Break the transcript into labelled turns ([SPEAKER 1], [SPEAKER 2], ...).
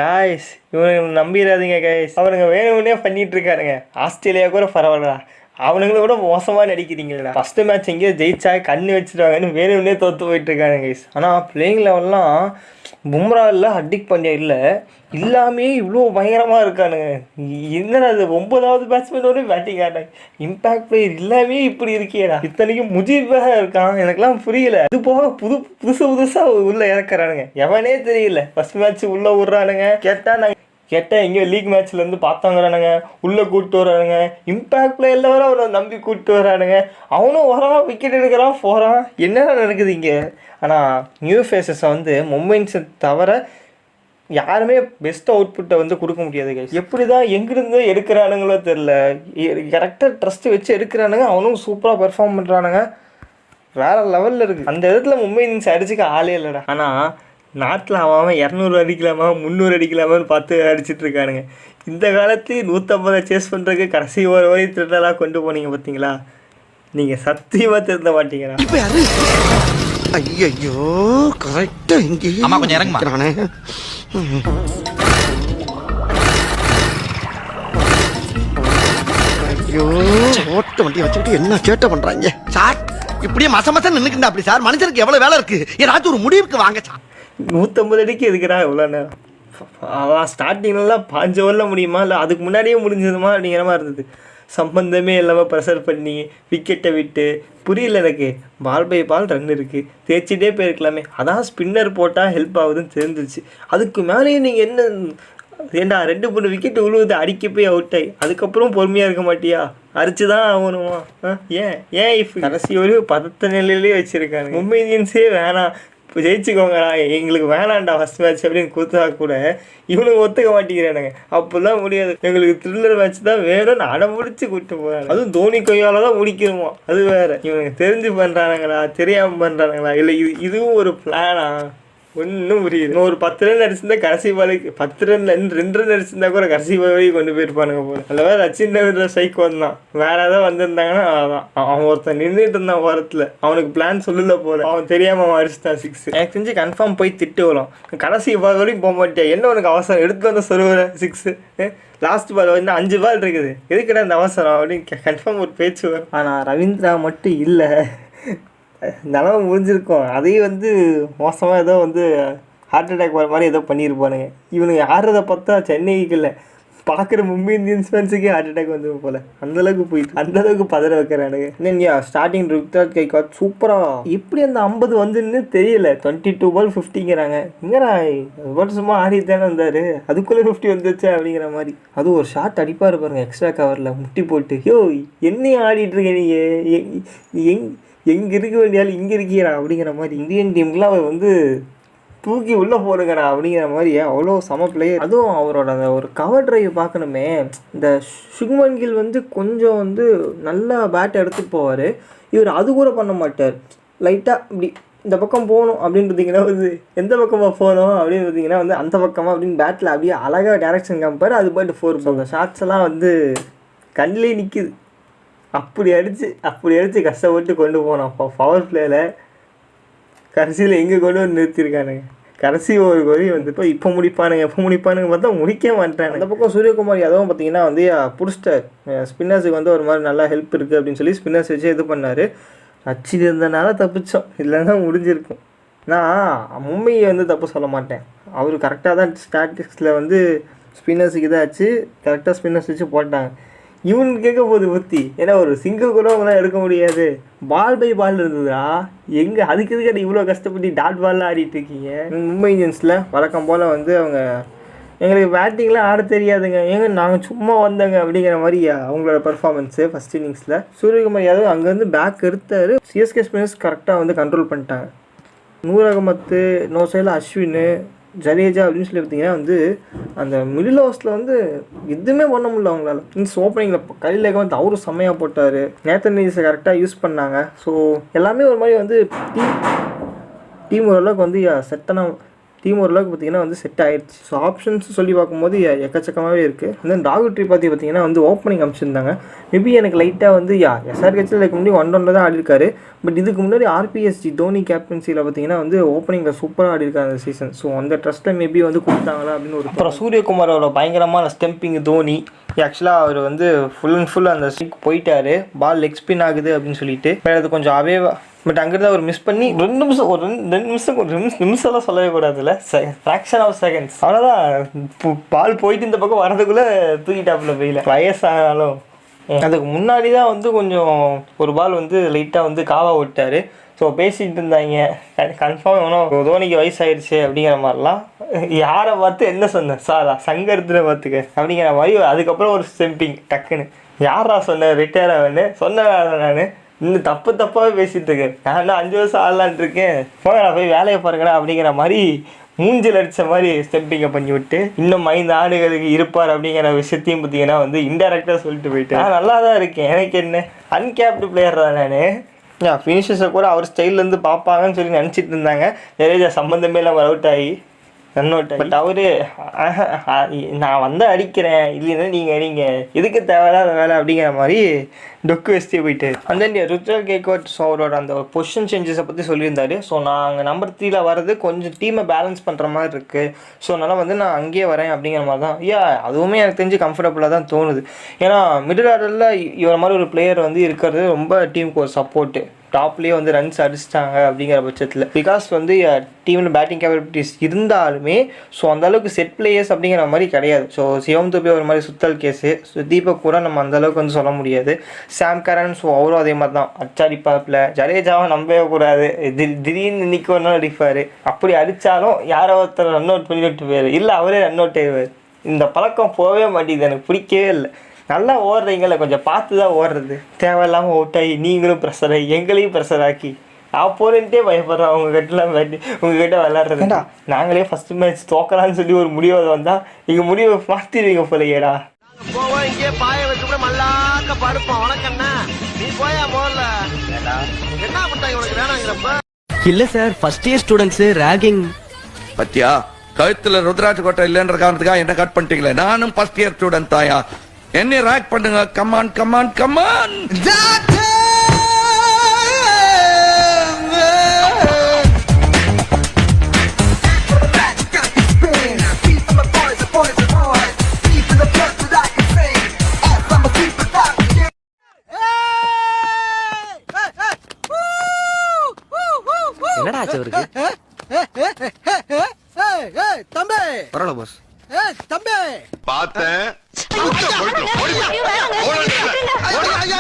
[SPEAKER 1] Guys இவனுங்க நம்பிடாதீங்க guys. அவனுங்க வேணும்னே பண்ணிட்டு இருக்கானுங்க. ஆஸ்திரேலியா கூட பரவாயில்லடா, அவனுங்களும் கூட மோசமாக நடிக்கிறீங்களா. ஃபஸ்ட்டு மேட்ச் எங்கேயோ ஜெயிச்சா கண்ணு வச்சுருவாங்கன்னு வேணும்னே தோற்று போயிட்டு இருக்கானுங்க கைஸ். ஆனால் பிளேயிங் லெவல்லாம் பும்ரா இல்லை, ஹர்திக் பாண்டியா இல்லை, எல்லாமே இவ்வளோ பயங்கரமாக இருக்கானுங்க. என்னடா அது 9வது பேட்ஸ்மேனோட பேட்டிங் ஆட்டாங்க. இம்பேக்ட் பிளேயர் எல்லாமே இப்படி இருக்கேடா. இத்தனைக்கும் முஜீபாக இருக்கான், எனக்குலாம் புரியல. இது போக புதுசாக உள்ளே இறக்குறானுங்க, எவனே தெரியல. ஃபஸ்ட் மேட்ச் உள்ளே விட்றானுங்க, கேட்டால் எங்கேயோ லீக் மேட்ச்லேருந்து பார்த்தாங்கிறானுங்க, உள்ளே கூப்பிட்டு வரானுங்க. இம்பேக்ட் பிளேயரில் வர அவனை நம்பி கூப்பிட்டு வரானுங்க. அவனும் வரான், விக்கெட் எடுக்கிறான், போகிறான். என்னென்ன நடக்குது இங்கே? ஆனால் நியூ ஃபேஸஸை வந்து மும்பை இந்தியன்ஸை தவிர யாருமே பெஸ்ட் அவுட்புட்டை வந்து கொடுக்க முடியாது கைஸ். எப்படி தான் எங்கேருந்து எடுக்கிறானுங்களோ தெரில, கரெக்டாக ட்ரஸ்ட்டு வச்சு எடுக்கிறானுங்க. அவனும் சூப்பராக பெர்ஃபார்ம் பண்ணுறானுங்க, வேறு லெவலில் இருக்குது. அந்த இடத்துல மும்பை இந்தியன்ஸ் அடிச்சுக்க ஆளே இல்லைடா. ஆனால் நாட்டில் அவன் 200 அடிக்கலாமா 300 அடிக்கலாமான்னு பார்த்து அடிச்சுட்டு இருக்கானுங்க. இந்த காலத்துலேயும் 150 சேஸ் பண்ணுறதுக்கு கடைசி ஒரு வரை திருடலாக கொண்டு போனீங்க பார்த்தீங்களா? நீங்கள் சத்தியமாக திருந்த மாட்டீங்களா?
[SPEAKER 2] ஐயோ கரெக்டாக இங்கே கொஞ்சம் இறங்குறானே. ஐயோ ஓட்ட வண்டியை வச்சுக்கிட்டு என்ன சேட்டை பண்ணுறாங்க சார்? இப்படியே மசமசம் நின்றுக்குண்டா அப்படி சார்? மனுஷனுக்கு எவ்வளோ வேலை இருக்குது, ஏதாச்சும் ஒரு முடிவுக்கு வாங்க சார்.
[SPEAKER 1] 150 அடிக்கு எதுக்குறா எவ்வளோ நேரம்? அதான் ஸ்டார்டிங்லாம் 5 ஓவரில் முடியுமா, இல்லை அதுக்கு முன்னாடியே முடிஞ்சதுமா அப்படிங்கிற மாதிரி இருந்தது. சம்பந்தமே இல்லாமல் ப்ரெஷர் பண்ணி விக்கெட்டை விட்டு, புரியல எனக்கு. பால் பை பால் ரன் இருக்குது, தேய்ச்சிட்டே போயிருக்கலாமே. அதான் ஸ்பின்னர் போட்டால் ஹெல்ப் ஆகுதுன்னு தெரிஞ்சிச்சு. அதுக்கு மேலேயும் நீங்கள் என்ன ஏண்டா 2-3 விக்கெட்டு உழுவுது, அடிக்க போய் அவுட் ஆகி அதுக்கப்புறம் பொறுமையாக இருக்க மாட்டியா? அரிச்சு தான் ஆகணுமா? ஏன் இப்போ கடைசி ஒரு பதத்த நிலையிலே வச்சுருக்காங்க. மும்பை இந்தியன்ஸே வேணாம், இப்போ ஜெயிச்சுக்கோங்கடா, எங்களுக்கு வேணாண்டா ஃபஸ்ட் மேட்ச் அப்படின்னு கொடுத்தா கூட இவனுக்கு ஒத்துக்க மாட்டேங்கிறானுங்க. அப்போல்லாம் முடியாது, எங்களுக்கு த்ரில்லர் மேட்ச் தான் வேணும்னு அடம்பிடிச்சு கூப்பிட்டு போகிறாங்க. அதுவும் தோனி கையால் தான் முடிக்கணுமா, அது வேறு. இவனுக்கு தெரிஞ்சு பண்ணுறானுங்களா தெரியாமல் பண்ணுறானுங்களா, இல்லை இதுவும் ஒரு பிளானா? ஒன்றும் புரியுது. இன்னும் ஒரு 10 ரன் அடிச்சிருந்தா கடைசி பாலுக்கு 10 ரன் 2 ரன் அடிச்சிருந்தா கூட கடைசி பால் வரைக்கும் கொண்டு போயிருப்பானுங்க போல. அதில் வேறு ரச்சின் ரவீந்திர ஸ்ட்ரைக் வந்தான். வேற ஏதாவது வந்திருந்தாங்கன்னா அதான். அவன் ஒருத்தன் நின்றுட்டு இருந்தான் ஓரத்தில், அவனுக்கு பிளான் சொல்லல போல, அவன் தெரியாமல் அவன் அடிச்சுட்டான் 6. எனக்கு தெரிஞ்சு கன்ஃபார்ம் போய் திட்டு வரும். கடைசி பால் வரைக்கும் போக மாட்டேன், என்ன உனக்கு அவசரம்? எடுத்து வந்து சொல்லுவேன் 6 லாஸ்ட் பால் வந்து 5 பால் இருக்குது, எதுக்கிட்ட அந்த அவசரம் அப்படின்னு கன்ஃபார்ம் ஒரு பேச்சு வரும். ஆனால் ரவீந்திரா மட்டும் இல்லை, நிலமை முடிஞ்சிருக்கும். அதையும் வந்து மோசமாக ஏதோ வந்து ஹார்ட் அட்டாக் வர மாதிரி ஏதோ பண்ணியிருப்பானுங்க. இவனுங்க ஆடுறதை பார்த்தா சென்னைக்கு இல்லை, பார்க்குற மும்பை இந்தியன்ஸ் ஃபேன்ஸுக்கே ஹார்ட் அட்டாக் வந்து போல். அந்தளவுக்கு போயிட்டு அந்தளவுக்கு பதற வைக்கிறானுங்க. என்னையா ஸ்டார்டிங் ருத்ராஜ் கைக்வாட் சூப்பராக எப்படி அந்த 50 வந்துன்னு தெரியல. 22 பால் 50ங்கிறாங்க. எங்கடா வருஷமாக ஆடி தானே வந்தார், அதுக்குள்ளே 50 வந்துச்சு அப்படிங்கிற மாதிரி. அதுவும் ஒரு ஷார்ட் அடிப்பார் பாருங்க, எக்ஸ்ட்ரா கவரில் முட்டி போட்டு. யோ என்னையும் ஆடிட்டுருக்கேன் நீங்கள், எங்கே இருக்க வேண்டியாலும் இங்கே இருக்கிறா அப்படிங்கிற மாதிரி. இந்தியன் டீமுக்குலாம் அவர் வந்து தூக்கி உள்ளே போடுங்கடா அப்படிங்கிற மாதிரி. அவ்வளோ சம பிளேயர். அதுவும் அவரோட அந்த ஒரு கவர் ட்ரைவ் பார்க்கணுமே. இந்த சுக்மன் கில் வந்து கொஞ்சம் வந்து நல்லா பேட் எடுத்துகிட்டு போவார், இவர் அது கூட பண்ண மாட்டார். லைட்டாக இப்படி இந்த பக்கம் போகணும் அப்படின்னு பார்த்தீங்கன்னா வந்து எந்த பக்கமாக போகணும் அப்படின்னு பார்த்தீங்கன்னா வந்து அந்த பக்கமாக அப்படின்னு பேட்டில் அப்படியே அழகாக டேரெக்ஷன் காமிப்பார். அது போய்ட்டு 4 போங்க. ஷார்ட்ஸ் எல்லாம் வந்து கண்ணிலே நிற்கிது. அப்படி அடித்து கஷ்டப்பட்டு கொண்டு போனான் பவர் பிளேயில். கடைசியில் எங்கே கொண்டு வந்து நிறுத்திருக்கானுங்க. கடைசி ஒரு கோரி வந்துட்டு இப்போ முடிப்பானுங்க பார்த்தா முடிக்க மாட்டாங்க. அந்த பக்கம் சூரியகுமார் யாதவும் பார்த்தீங்கன்னா வந்து பிடிச்சிட்டார். ஸ்பின்னர்ஸுக்கு வந்து ஒரு மாதிரி நல்லா ஹெல்ப் இருக்குது அப்படின்னு சொல்லி ஸ்பின்னர்ஸ் வச்சு இது பண்ணார். அச்சில் இருந்தனால தப்பிச்சோம், இல்லைன்னா முடிஞ்சிருக்கும். நான் மும்பையை வந்து தப்பு சொல்ல மாட்டேன், அவர் கரெக்டாக தான் ஸ்டாட்டிக்ஸில் வந்து ஸ்பின்னர்ஸுக்கு இதாச்சு, கரெக்டாக ஸ்பின்னர்ஸ் வச்சு போட்டாங்க. இவனுக்கு கேட்க போகுது புத்தி, ஏன்னா ஒரு சிங்கிள் கூட அவங்களாம் எடுக்க முடியாது. பால் பை பால் இருந்ததா எங்கே? அதுக்கு எதுக்கு இவ்வளோ கஷ்டப்பட்டு டாட் பால்லாம் ஆடிட்டு இருக்கீங்க? மும்பை இந்தியன்ஸில் வழக்கம் போல் வந்து அவங்க எங்களுக்கு பேட்டிங்லாம் ஆட தெரியாதுங்க, நாங்கள் சும்மா வந்தோங்க அப்படிங்கிற மாதிரி அவங்களோட பர்ஃபார்மன்ஸு ஃபஸ்ட் இன்னிங்ஸில். சூரியகுமார் யாதவ் அங்கேருந்து பேக் எடுத்தார். சிஎஸ்கே ஸ்பின்னர்ஸ் கரெக்டாக வந்து கண்ட்ரோல் பண்ணிட்டாங்க. நூர் அகமத்து, நோ சைடில் அஸ்வின், ஜடேஜா அப்படின்னு சொல்லி பார்த்தீங்கன்னா வந்து அந்த மிடில் ஓவர்ஸில் வந்து எதுவுமே பண்ண முடியல அவங்களால. மீன்ஸ் ஓப்பனிங்கில் கையில் வந்து அவரும் செம்மையாக போட்டார். நேத்தன் நீஸை கரெக்டாக யூஸ் பண்ணாங்க. ஸோ எல்லாமே ஒரு மாதிரி வந்து டீம் ஓரளவுக்கு வந்து செட்டான டீம் ஓரளவுக்கு பார்த்தீங்கன்னா வந்து செட் ஆயிடுச்சு. ஸோ ஆப்ஷன்ஸ் சொல்லி பார்க்கும்போது எக்கச்சக்கமாகவே இருக்குது. தென் ராகுல் திரிபாதி பார்த்தீங்கன்னா வந்து ஓப்பனிங் அமைச்சிருந்தாங்க. மேபி எனக்கு லைட்டாக வந்து எஸ்ஆர்ஹெச்சில் இதுக்கு முன்னாடி 1-1 தான் ஆடிருக்காரு. பட் இதுக்கு முன்னாடி ஆர்பிஎஸ்ஜி தோனி கேப்டன்சியில் பார்த்தீங்கன்னா வந்து ஓப்பனிங்கில் சூப்பராக ஆடிருக்காரு அந்த சீசன். ஸோ அந்த ட்ரஸ்ட்டை மேபி வந்து கொடுத்தாங்களா அப்படின்னு ஒரு. அப்புறம் சூரியகுமாரோட பயங்கரமான ஸ்டெம்பிங் தோனி ஆக்சுவலாக அவர் வந்து ஃபுல் அண்ட் ஃபுல் அந்த ஸ்டிக் போயிட்டாரு. பால் லெக் ஸ்பின் ஆகுது அப்படின்னு சொல்லிட்டு அது கொஞ்சம் அவேவா. பட் அங்கிருந்து அவர் மிஸ் பண்ணி 2 நிமிஷம் ஒரு 2 நிமிஷம்லாம் சொல்லவே கூடாதுல்ல, ஃப்ராக்ஷன் ஆஃப் செகண்ட்ஸ் அவ்வளோதான். பால் போயிட்டு இந்த பக்கம் வரதுக்குள்ளே தூக்கிட்டாப்புல வெயில. வயசானாலும் அதுக்கு முன்னாடி தான் வந்து கொஞ்சம் ஒரு பால் வந்து லைட்டாக வந்து காவா விட்டார். ஸோ பேசிகிட்டு இருந்தாங்க கன்ஃபார்ம் வேணும் தோனிக்கு வயசாயிருச்சு அப்படிங்கிற மாதிரிலாம். யாரை பார்த்து என்ன சொன்னேன் சார் சங்கரத்தில் பார்த்துக்க அப்படிங்கிற மாதிரி. அதுக்கப்புறம் ஒரு ஸ்டெம்பிங் டக்குன்னு யாரா சொன்னேன் ரிட்டையர் ஆகுன்னு சொன்னேன் நான். இன்னும் தப்பாகவே பேசிகிட்டு இருக்கேன். நான் இன்னும் 5 வருஷம் ஆடலான்ட்டு இருக்கேன், போங்க நான் போய் வேலையை பாருங்கடா அப்படிங்கிற மாதிரி மூஞ்சில் அடித்த மாதிரி ஸ்டெம்பிங்கை பண்ணி விட்டு இன்னும் 5 ஆண்டுகளுக்கு இருப்பார் அப்படிங்கிற விஷயத்தையும் பார்த்தீங்கன்னா வந்து இன்டெரக்டாக சொல்லிட்டு போயிட்டேன். நான் நல்லா தான் இருக்கேன், எனக்கு என்ன அன்கேப்டு பிளேயர் தான் நான். ஃபினிஷர்ஸை கூட அவர் ஸ்டைல்லேருந்து பார்ப்பாங்கன்னு சொல்லி நினச்சிட்டு இருந்தாங்க. ஜடேஜா சம்மந்தமே இல்லாமல் அவுட் ஆகி ரன் அவுட். பட் அவரு நான் வந்து அடிக்கிறேன் இல்லைன்னா நீங்கள் அடிங்க, எதுக்கு தேவையில்லாத வேலை அப்படிங்கிற மாதிரி டொக்கு வச்சுட்டே போயிட்டு. அந்த ருத்ராஜ் கேக்வாட் ஸோ அவரோட அந்த பொசிஷன் சேஞ்சஸை பற்றி சொல்லியிருந்தாரு. ஸோ நான் அங்கே நம்பர் 3 வர்றது கொஞ்சம் டீமை பேலன்ஸ் பண்ணுற மாதிரி இருக்குது. ஸோ அதனால் வந்து நான் அங்கேயே வரேன் அப்படிங்கிற மாதிரி தான். அதுவுமே எனக்கு தெரிஞ்சு கம்ஃபர்டபுளாக தான் தோணுது. ஏன்னா மிடில் ஆர்டரில் இவர மாதிரி ஒரு பிளேயர் வந்து இருக்கிறது ரொம்ப டீமுக்கு ஒரு சப்போர்ட்டு. டாப்லேயே வந்து ரன்ஸ் அடிச்சிட்டாங்க அப்படிங்கிற பட்சத்தில் பிகாஸ் வந்து டீமில் பேட்டிங் கேப்பபிலிட்டிஸ் இருந்தாலுமே ஸோ அந்தளவுக்கு செட் பிளேயர்ஸ் அப்படிங்கிற மாதிரி கிடையாது. ஸோ சிவம் துபே ஒரு மாதிரி சுத்தல் கேஸு. ஸோ தீபக் கூட நம்ம அந்தளவுக்கு வந்து சொல்ல முடியாது. சாம் கரன் ஸோ அவரும் அதே மாதிரி தான் அடிப்பாப்பில். ஜடேஜாவை நம்பவே கூடாது, திடீர்னு இன்னைக்கு ஒரு நாள் அடிப்பார். அப்படி அடித்தாலும் யாரோ ஒருத்தர் ரன் அவுட் பண்ணி விட்டு போயிரு, இல்லை அவரே ரன் அவுட் ஆயிடுவார். இந்த பழக்கம் போகவே மாட்டேங்குது, எனக்கு பிடிக்கவே இல்லை. நல்லா ஓடுறீங்கள, கொஞ்சம் பார்த்து தான் ஓடுறது. தேவையில்லாமல் அவுட் ஆகி நீங்களும் ப்ரெஷர் ஆகி எங்களையும் ப்ரெஷர் ஆக்கி ஆப்போனன்ட்டே பயப்படுறோம் உங்ககிட்டலாம் உங்ககிட்ட விளாட்றதுண்டா. நாங்களே ஃபஸ்ட்டு மேட்ச் தோக்கலான்னு சொல்லி ஒரு முடிவு வந்தால் நீங்கள் முடிவை மாற்றிடுவீங்க போலையேடா.
[SPEAKER 2] போவோம் இங்கே பாய வச்சு கூட மல்லாக்க படுப்போம். வணக்கண்ணா நீ போயா போகல என்ன பண்ணாங்க உனக்கு வேணாங்கிறப்ப.
[SPEAKER 3] இல்ல sir, first year students ragging.
[SPEAKER 4] பத்தியா கழுத்துல ருத்ராட்ச கோட்டை இல்லைன்ற காரணத்துக்காக என்ன கட் பண்ணிட்டீங்களே. நானும் ஃபர்ஸ்ட் இயர் ஸ்டூடெண்ட் தாயா, என்ன ரேக் பண்ணுங்க. Come on come on come on.
[SPEAKER 3] என்னடா ஆச்சு அவருக்கு?
[SPEAKER 2] தம்பி
[SPEAKER 3] பரவாயில்ல பாஸ்.
[SPEAKER 2] தம்பி
[SPEAKER 5] பார்த்தேன்.
[SPEAKER 2] ஐயா